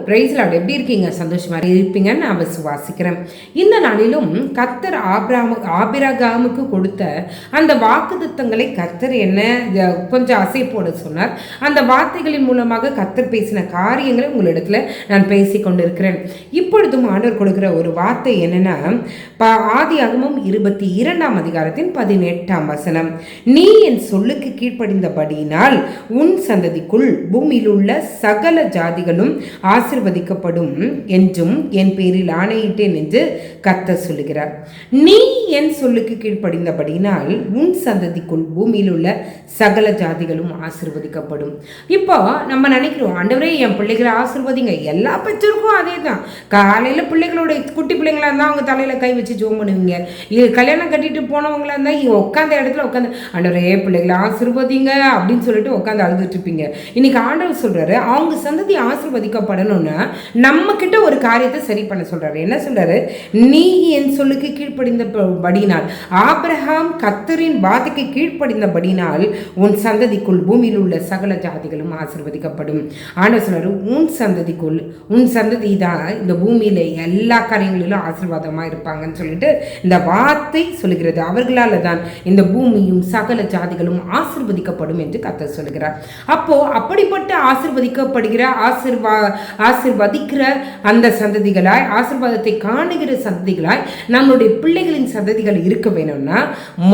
Price Lord. எப்படி இருக்கீங்க? சந்தோஷமா இருப்பீங்கன்னு நான் விசுவாசிக்கிறேன். இந்த நாளிலும் கர்த்தர் ஆபிரகாமுக்கு கொடுத்த அந்த வாக்குத்தத்தங்களை கர்த்தர் என்ன கொஞ்சம் அசைப்போட சொன்னார். அந்த வார்த்தைகளின் மூலமாக கர்த்தர் பேசின காரியங்களை உங்களிடத்துல நான் பேசி கொண்டிருக்கிறேன். இப்பொழுதும் ஆண்டவர் கொடுக்கிற ஒரு வார்த்தை என்னன்னா, ஆதியாகமம் 22 அதிகாரத்தின் 18 வசனம், நீ என் சொல்லுக்கு கீழ்ப்படிந்தபடியினால் உன் சந்ததிக்குள் பூமியில் உள்ள சகல ஜாதிகளும் ஆசிர்வதிக்கப்படும் என்றும் என் பேரில் ஆணையிட்டேன் என்று கர்த்தர் சொல்லுகிறார். நீ என் சொல்லுக்கு கீழ்ப்படிந்தபடியினால் உன் சந்ததிக்குள் பூமியில் உள்ள சகல ஜாதிகளும் ஆசிர்வதிக்கப்படும். இப்போ நம்ம நினைக்கிறோம், ஆண்டவரே என் பிள்ளைகளை ஆசிர்வதிங்க. எல்லா பெற்றோருக்கும் அதே தான். காலையில் பிள்ளைகளோட குட்டி பிள்ளைங்களா இருந்தால் அவங்க தலையில் கை வச்சு ஜோம் பண்ணுவீங்க. இது கல்யாணம் கட்டிட்டு போனவங்களா இருந்தால் உட்காந்த இடத்துல உட்காந்து ஆண்டவரே பிள்ளைகளை ஆசிர்வதிங்க அப்படின்னு சொல்லிட்டு உட்காந்து அழுதுட்டு இருப்பீங்க. இன்னைக்கு ஆண்டவர் சொல்றாரு, அவங்க சந்ததி ஆசிர்வதிக்கப்படணும்னா நம்ம கிட்ட ஒரு காரியத்தை சரி பண்ண சொல்றாரு. என்ன சொல்றாரு? நீ என் சொல்லுக்கு கீழ்ப்படிந்தபடியினால், ஆபிரகாம் கர்த்தரின் வார்த்தைக்கு கீழ்ப்படிந்தபடியினால் உன் சந்ததிக்குள் பூமியில் உள்ள சகல ஜாதிகளும் ஆசிர்வதிக்கப்படும். ஆண்டவர் சொல்றாரு, உன் சந்ததிக்குள், உன் சந்ததி தான் இந்த பூமியில எல்லா காரியங்களிலும் ஆசீர்வாதமா இருப்பாங்கன்னு சொல்லிட்டு இந்த வார்த்தை சொல்லுகிறது. அவர்களால தான் இந்த பூமியும் சகல ஜாதிகளும் ஆசிர்வதிக்கப்படும் என்று கர்த்தர் சொல்லுகிறார். அப்போ அப்படிப்பட்ட ஆசிர்வதிக்கப்படுகிற ஆசிர்வதிக்கிற அந்த சந்ததிகளாய், ஆசிர்வாதத்தை காணுகிற சந்ததிகளாய் நம்மளுடைய பிள்ளைகளின் சந்ததிகள் இருக்க வேணும்னா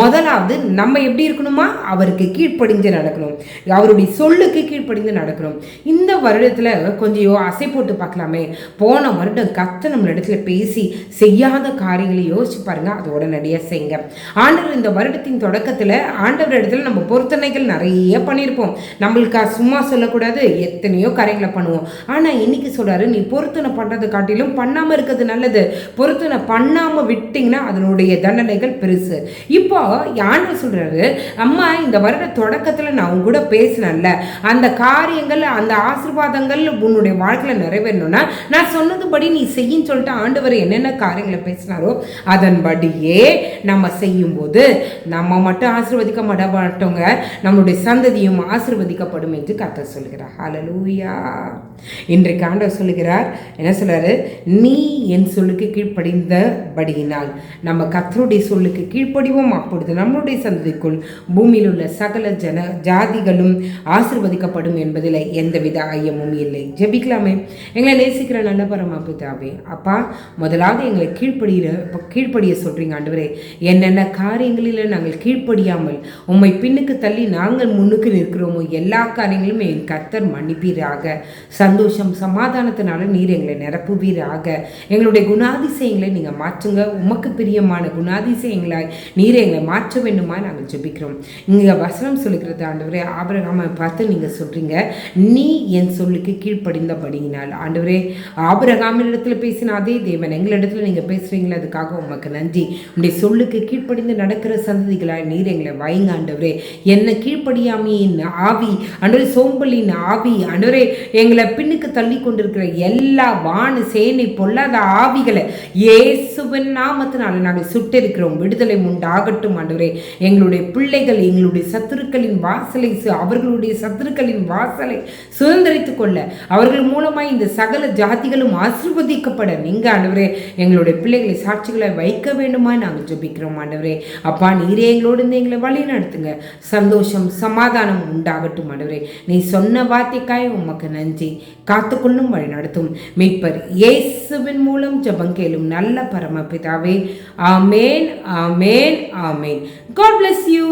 முதலாவது நம்ம எப்படி இருக்கணுமா? அவருக்கு கீழ்ப்படிந்து நடக்கணும். அவருடைய சொல்லுக்கு கீழ்ப்படிந்து நடக்கணும். இந்த வருடத்துல கொஞ்சம் அசை போட்டு பார்க்கலாமே. போன வருடம் கர்த்தர் நம்ம இடத்துல பேசி செய்யாத காரியங்களை யோசிச்சு பாருங்க. அது உடனடியாக செய்யுங்க. ஆண்டவர் இந்த வருடத்தின் தொடக்கத்துல ஆண்டவர் இடத்துல நம்ம பொருத்தனைகள் நிறைய பண்ணியிருப்போம். நம்மளுக்கு சும்மா சொல்லக்கூடாது, எத்தனையோ காரியங்களை பண்ணுவோம். ஆனா இன்னைக்கு சொல்றாரு, நீ பொருத்தனை பண்றதை காட்டிலும் பண்ணாம இருக்கிறது நல்லது. பொருத்தனை பண்ணாம விட்டீங்கன்னா அதனுடைய தண்டனைகள் பெருசு. இப்போ ஆண்டவர் சொல்றாரு, அம்மா இந்த வருட தொடக்கத்துல நான் உங்க கூட பேசினேன்ல, அந்த காரியங்கள், அந்த ஆசீர்வாதங்கள் உன்னுடைய வாழ்க்கையில நிறைவேறணும்னா நான் சொன்னதுபடி நீ செய்யின்னு சொல்லிட்டு ஆண்டவர் என்னென்ன காரியங்களை பேசினாரோ அதன்படியே நம்ம செய்யும் போது நம்ம மட்டும் ஆசீர்வதிக்க மாட்டோங்க, நம்மளுடைய சந்ததியும் ஆசீர்வதிக்கப்படும் என்று கர்த்தர் சொல்கிறார். ஹல்லேலூயா. இன்றைக்கு ஆண்டவர் சொல்லுகிறார், என்ன சொல்றாரு? நீ என் சொல்லுக்கு கீழ்ப்படிந்தபடியினால், நம்ம கர்த்தருடைய சொல்லுக்கு கீழ்ப்படிவோம். அப்பொழுது நம்மளுடைய சந்ததிக்குள் பூமியில் உள்ள சகல ஜாதிகளும் ஆசிர்வதிக்கப்படும் என்பதில் எந்தவித ஐயமும் இல்லை. ஜெபிக்கலாமே. எங்களை நேசிக்கிற நல்ல பரமபிதாவே, அப்பா, முதலாவது எங்களை கீழ்ப்படிய சொல்றீங்க ஆண்டவரே. என்னென்ன காரியங்களில் நாங்கள் கீழ்ப்படியாமல் உம்மை பின்னுக்கு தள்ளி நாங்கள் முன்னுக்கு நிற்கிறோமோ எல்லா காரியங்களும் என் கர்த்தர் மன்னிப்பீராக. சந்தோஷம் சமாதானத்தினால நீர் எங்களை நிரப்புவீராக. எங்களுடைய குணாதிசயங்களை நீங்கள் மாற்றுங்க. உமக்கு பிரியமான குணாதிசயங்களாய் நீர் எங்களை மாற்ற வேண்டுமா நாங்கள் ஜெபிக்கிறோம். இங்கே வசனம் சொல்லுகிறது ஆண்டவரே, ஆபிரகாமை பார்த்து நீங்கள் சொல்றீங்க, நீ என் சொல்லுக்கு கீழ்ப்படிந்தபடியினால். ஆண்டவரே, ஆபிரகாமினிடத்துல பேசின அதே தேவன் எங்களிடத்துல நீங்கள் பேசுறீங்களா, அதுக்காக உமக்கு நன்றி. உடைய சொல்லுக்கு கீழ்ப்படிந்து நடக்கிற சந்ததிகளாய் நீர் எங்களை வைங்க ஆண்டவரே. என்னை கீழ்ப்படியாமையின் ஆவி, ஆண்டவரே, சோம்பலின் ஆவி, ஆண்டவரே, எங்களை பின்னுக்கு தள்ளி கொண்டிருக்கிற எல்லா வான சேனை பொல்லாத ஆவிகளை இயேசுவின் நாமத்தினால நாங்கள் சுட்டிருக்கிறோம். விடுதலை உண்டாகட்டும் ஆண்டவரே. எங்களுடைய பிள்ளைகள் எங்களுடைய சத்துருக்களின் வாசலை, அவர்களுடைய சத்துருக்களின் வாசலை சுதந்திரித்துக் கொள்ள, அவர்கள் மூலமாய் இந்த சகல ஜாதிகளும் ஆசீர்வதிக்கப்பட நீங்க ஆண்டவரே எங்களுடைய பிள்ளைகளை சாட்சிகளை வைக்க வேண்டுமா நாங்கள் ஜெபிக்கிறோம் ஆண்டவரே. அப்பா, நீரே எங்களோடு இருந்து எங்களை வழி நடத்துங்க. சந்தோஷம் சமாதானம் உண்டாகட்டும் ஆண்டவரே. நீ சொன்ன வார்த்தைக்காய் உமக்கு நன்றி. காத்துக்கொள்ளும் வழி நடத்தும் மீட்பர் இயேசுவின் மூலம் ஜெபம் கேளும் நல்ல பரமபிதாவே. ஆமேன், ஆமேன், ஆமேன். God bless you.